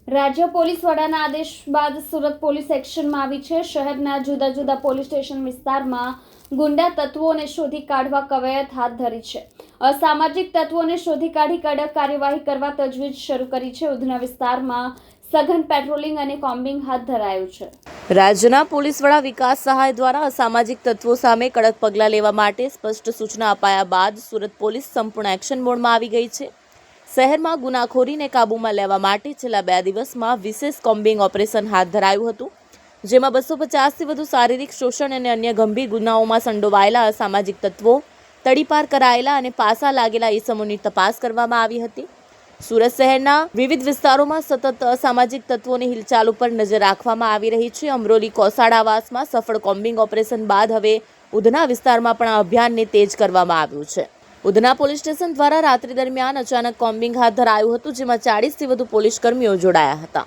રાજ્ય પોલીસ વડાના આદેશ બાદ સુરત પોલીસ એક્શનમાં આવી છે। શહેરના જુદા જુદા પોલીસ સ્ટેશન વિસ્તારમાં ગુંડા તત્વોને શોધી કાઢવા કવાયત હાથ ધરી છે। અસામાજિક તત્વોને શોધી કાઢી કડક કાર્યવાહી કરવા તજવીજ શરૂ કરી છે। ઉધના વિસ્તારમાં સઘન પેટ્રોલિંગ અને કોમ્બિંગ હાથ ધરાયું છે। રાજ્યના પોલીસ વડા વિકાસ સહાય દ્વારા અસામાજિક તત્વો સામે કડક પગલાં લેવા માટે સ્પષ્ટ સૂચના અપાયા બાદ સુરત પોલીસ સંપૂર્ણ એક્શન મોડમાં આવી ગઈ છે। શહેરમાં ગુનાખોરીને કાબૂમાં લેવા માટે છેલ્લા 2 દિવસમાં વિશેષ કોમ્બિંગ ઓપરેશન હાથ ધરાયું હતું, જેમાં 250થી વધુ શારીરિક શોષણ અને અન્ય ગંભીર ગુનાઓમાં સંડોવાયેલા અસામાજિક તત્વો, તડીપાર કરાયેલા અને પાસા લાગેલા ઇસમોની તપાસ કરવામાં આવી હતી। સુરત શહેરના વિવિધ વિસ્તારોમાં સતત અસામાજિક તત્વોની હિલચાલ ઉપર નજર રાખવામાં આવી રહી છે। અમરોલી કોસાડ આવાસમાં સફળ કોમ્બિંગ ઓપરેશન બાદ હવે ઉધના વિસ્તારમાં પણ આ અભિયાનને તેજ કરવામાં આવ્યું છે। ઉધના પોલીસ સ્ટેશન દ્વારા રાત્રિ દરમિયાન અચાનક કોમ્બિંગ હાથ ધરાયું હતું, જેમાં 40થી વધુ પોલીસ કર્મીઓ જોડાયા હતા।